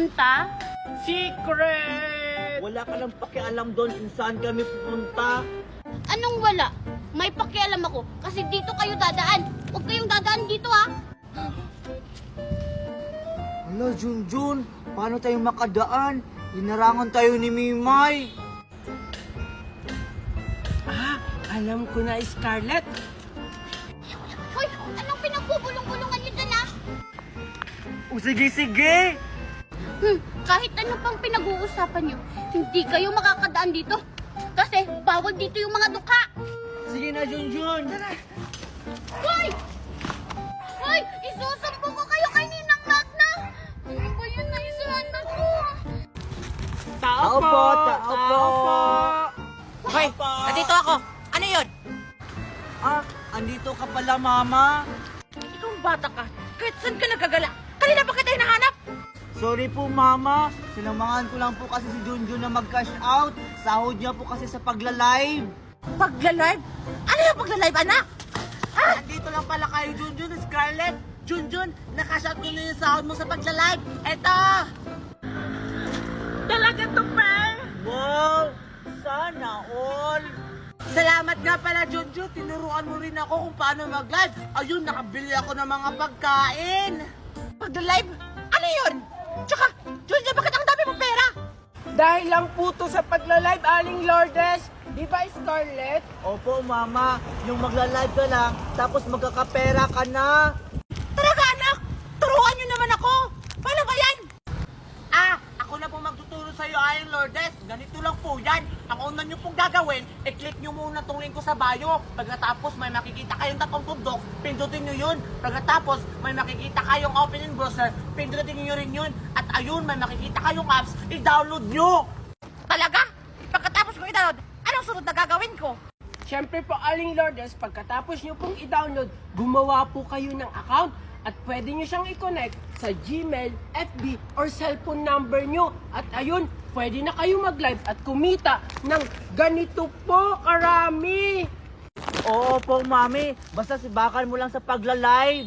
pupunta? Secret! Wala ka lang pakialam doon kung saan kami pupunta. Anong wala? May pakialam ako kasi dito kayo dadaan. Huwag kayong dadaan dito ha. Hala, Junjun, paano tayo makadaan? Inarangan tayo ni Mimay. Alam ko na, Scarlett. Hoy, anong pinagbubulong-bulungan niyo dyan ha? O sige. Kahit ano pang pinag-uusapan niyo, hindi kayo makakadaan dito. Kasi bawal dito yung mga dukha. Sige na, Junjun. Hoy! Hoy! Isusampo ko kayo kay Ninang Magna! Ano ba yun na isana ko? Tao po. Hoy, nandito ako. Ano yun? Andito ka pala, Mama. Ikaw bata ka. Kahit saan ka nagagala. Kanina pa kita hinahanap. Sorry po, Mama. Sinamahan ko lang po kasi si Junjun na mag-cash out. Sahod niya po kasi sa pagla-live. Pagla-live? Ano yung pagla-live, anak? Andito lang pala kayo, Junjun, Scarlett. Junjun, na-cash out ko na yung sahod mo sa pagla-live. Eto! Talaga to, pa? Wow! Sana all! Salamat nga pala, Junjun. Tinuruan mo rin ako kung paano mag-live. Ayun, nakabili ako ng mga pagkain. Pagla-live? Ano yun? Tsaka, Julia, bakit ang dami mong pera? Dahil lang po to sa pagla-live, Aling Lourdes. Di ba, Scarlett? Opo, Mama. Yung magla-live ka lang, tapos magkakapera ka na. Talaga, anak? Turuan niyo naman ako. Paano ba yan? Ako na po magtuturo sa iyo, Aling Lourdes. Ganito lang po yan. Ang una niyo pong gagawin, i-click niyo muna tong link ko sa bio. Pagkatapos may makikita kayong tatlong tundok, pindutin niyo yun. Pagkatapos may makikita kayong open in browser, pindutin niyo rin yun. At ayun, may makikita kayong apps, i-download niyo. Talaga? Pagkatapos ko i-download, anong sunod na gagawin ko? Siyempre po, Aling Lourdes, pagkatapos niyo pong i-download, gumawa po kayo ng account at pwede niyo siyang i-connect sa Gmail, FB, or cellphone number niyo. At ayun, pwede na kayo mag-live at kumita ng ganito po karami. Oo po, Mami. Basta sibakan mo lang sa pagla-live.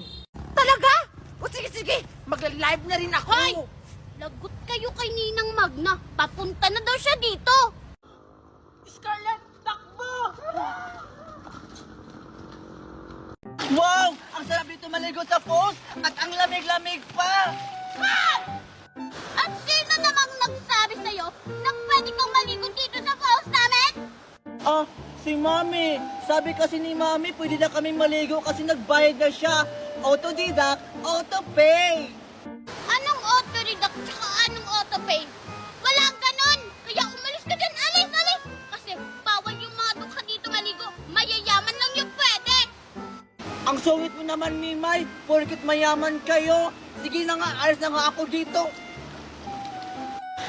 Talaga? O sige, magla-live na rin ako. Hoy! Lagot kayo kay Ninang Magna. Papunta na daw siya dito. Scarlett, takbo! Wow! Ang sarap dito maligo sa falls at ang lamig-lamig pa! At sino namang nagsabi sa'yo na pwede kang maligo dito sa falls namin? Si Mami. Sabi kasi ni Mami, pwede na kami maligo kasi nagbayad na siya. Autodidact, autopay. Anong auto-redact tsaka anong auto-pay? Walang ganon! Kaya umalis ka dyan, alis! Kasi bawal yung mga dukha dito maligo. Mayayaman lang yung pwede! Ang sungit mo naman, Mimay. Porkit mayaman kayo. Sige na nga, alis na nga ako dito.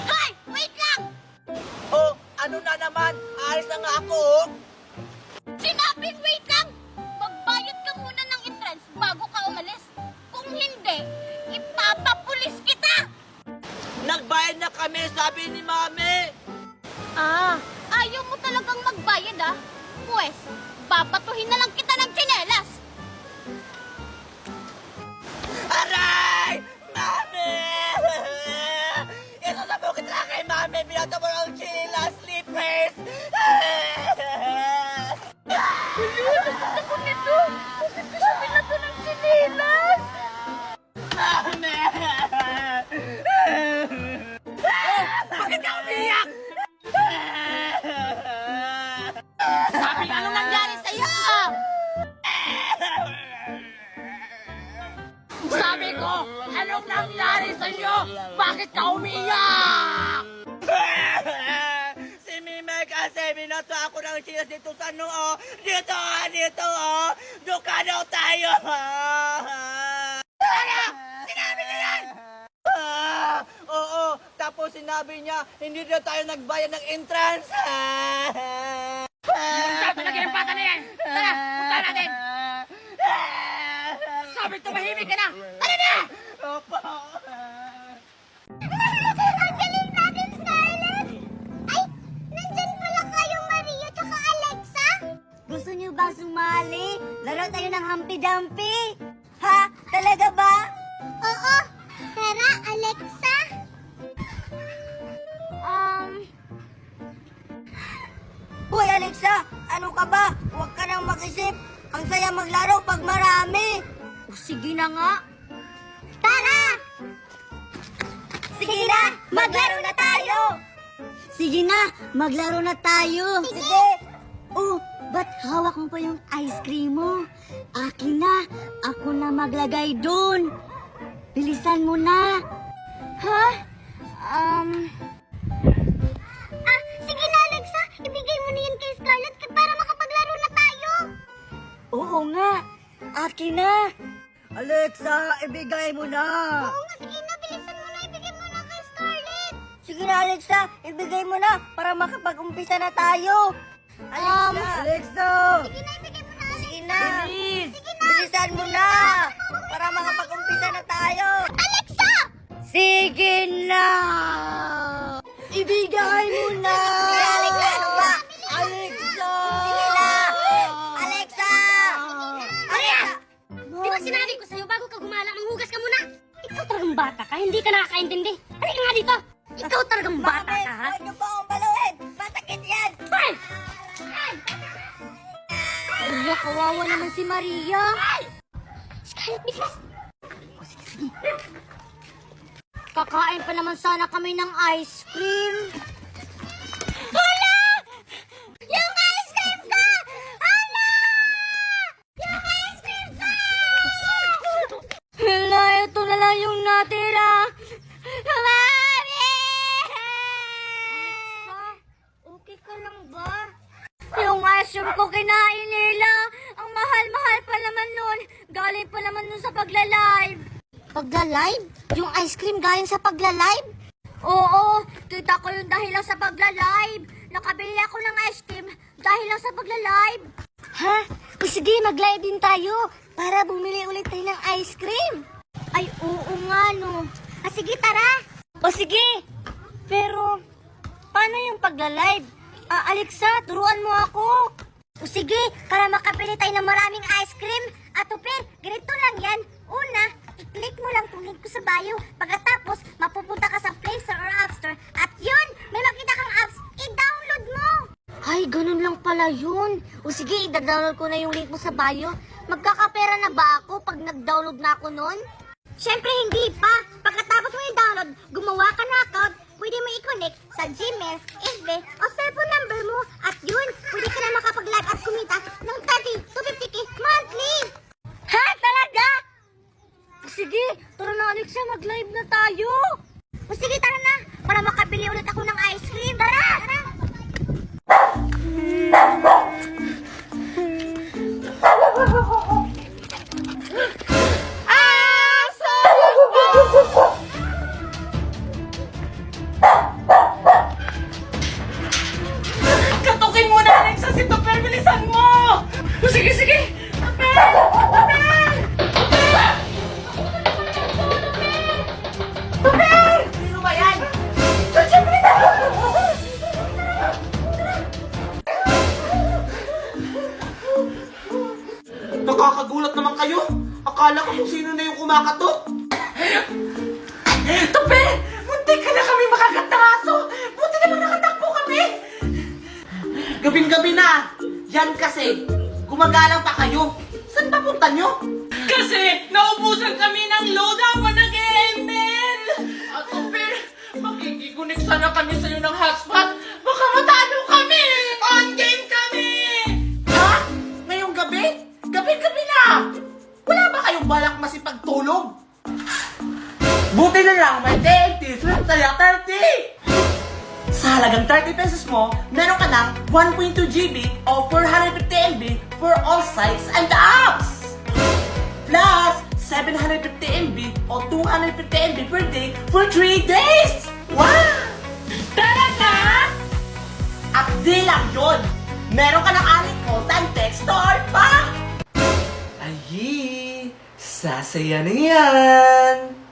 Hoy! Wait lang! Oh, ano na naman? Alis na nga ako, oh. Sinabing wait lang! Magbayad ka muna ng entrance bago ka umalis. Kung hindi, ipapapulis kita! Nagbayad na kami, sabi ni Mami. Ayaw mo talagang magbayad ah? Pwes, babatuhin na lang kita ng tsinelas! Aray! Mami! Ito na bukit lang kay Mami. Binato mo ng chila, slippers. Ako nito! Bakit ko siya binato ng tsinelas? Mami! Bakit ka umiyak? Sabi, anong nangyari sa'yo? Sabi ko, anong nangyari sa'yo? Bakit ka umiyak? Si Mime kasi binato ako ng chilas dito sa noo. Dito, oh. Duka daw tayo. Ano? Sinabi niya yan? Oo, tapos sinabi niya, hindi na tayo nagbayad ng entrance. Saan talaga yung bata na yan? Tara, punta natin. Sabi tumahimik ka na. Tara na! Opo. Ang galing natin, Scarlett! Ay, nandyan pala kayo, Maria tsaka Alexa! Gusto niyo ba sumali? Laro tayo ng Humpty-Dumpty? Ha? Talaga ba? Oo! Tara, Alexa! Hoy, Alexa! Ano ka ba? Huwag ka nang mag-isip. Ang saya maglaro pag marami. O, sige na nga. Tara! Sige na, maglaro na tayo! Sige na, maglaro na tayo. Sige! Oh, ba't hawak mo pa yung ice cream mo? Akin na, ako na maglagay dun. Bilisan mo na. Ha? Sige na, Alexa. Ibigay mo na yan kay Scarlett para makapaglaro na tayo. Oo nga. Akin na. Alexa, ibigay mo na! Oo nga, sige na. Bilisan mo na. Ibigay mo na kay Scarlett. Sige na, Alexa. Ibigay mo na para makapag-umpisa na tayo. Alexa! Sige na, ibigay mo na. Sige na. Bilisan mo na para makapag-umpisa na tayo. Alexa! Sige na. Ibigay mo na. Alexa, ano ba? Alexa! Sige na. Alexa! Alexa! Di ba sinabi ko sa'yo bago ka gumala, manghugas ka muna? Ikaw talagang bata ka, hindi ka nakakaintindi. Halika nga dito. Ikaw talagang bata Mami, ka, ha? huwag niyo po akong baluhin. Masakit yan. Hoy! Ay, kawawa naman si Maria. Scarlett, bilis! Kakain pa naman sana kami ng ice cream. Hala! Yung ice cream ko! Hala! Yung ice cream ko! Hala, ito na lang yung natira. Mami! Alexa, okay ka lang ba? Yung ice cream ko kinain nila. Ang mahal-mahal pa naman nun. Galing pa naman nun sa pagla-live. Pagla-live? Yung ice cream galing sa pagla-live? Oo, kita ko yung dahil lang sa pagla-live. Nakabili ako ng ice cream dahil lang sa pagla-live. Ha? O sige, mag-live din tayo para bumili ulit tayo ng ice cream. Ay, oo nga no. Sige, tara! O sige, pero paano yung pagla-live? Alexa, turuan mo ako. O sige, para makabili tayo ng maraming ice cream. At Tupper, ganito lang yan. Una, i-click mo lang itong link ko sa bio. Pagkatapos, mapupunta ka sa Play Store or App Store. At yun, may makita kang apps, i-download mo. Ay, ganun lang pala yun. O sige, i-download ko na yung link mo sa bio. Magkakapera na ba ako pag nag-download na ako nun? Siyempre, hindi pa. Pagkatapos mo i-download, gumawa ka ng account, pwede mo i-connect sa Gmail, FB, o cellphone number mo. At yun, pwede ka na makapag-live at kumita ng 30 to 50k monthly. Ha? Talaga? Sige, tara na Alexa, mag-live na tayo. O sige, tara na, para makabili ulit ako ng ice cream. Tara! Tara! Katukin mo na, Alexa, si Tupper! Bilisan mo! Sige, sige! Tupper! Tupper! Tupper! Sino ba yan? Siyempre na! Nakakagulat naman kayo. Akala ko kung sino na yung kumakatok. Tupper! Muntik ka na kami makagat ng aso! Buti naman nakatakbo kami! Gabing-gabi na. Yan kasi. Gumagalang pa kayo. Saan papunta nyo? Kasi naubusan kami ng load habang nag-e-ML! At Tupper, makikigunik sana kami sa'yo ng hotspot. Baka matalo kami! On game kami! Ha? Ngayong gabi? Gabi-gabi na. Wala ba kayong balak masipagtulog? Buti na lang, may DLT, swim tayo 30! Sa halagang 30 pesos mo, meron ka ng 1.2 GB o 450 MB for all sites and apps! Plus, 750 MB o 250 MB per day for 3 days! Wow! Tara na! At di lang yun! Meron ka ng aling calls and text store pa! Ay, sasaya na yan!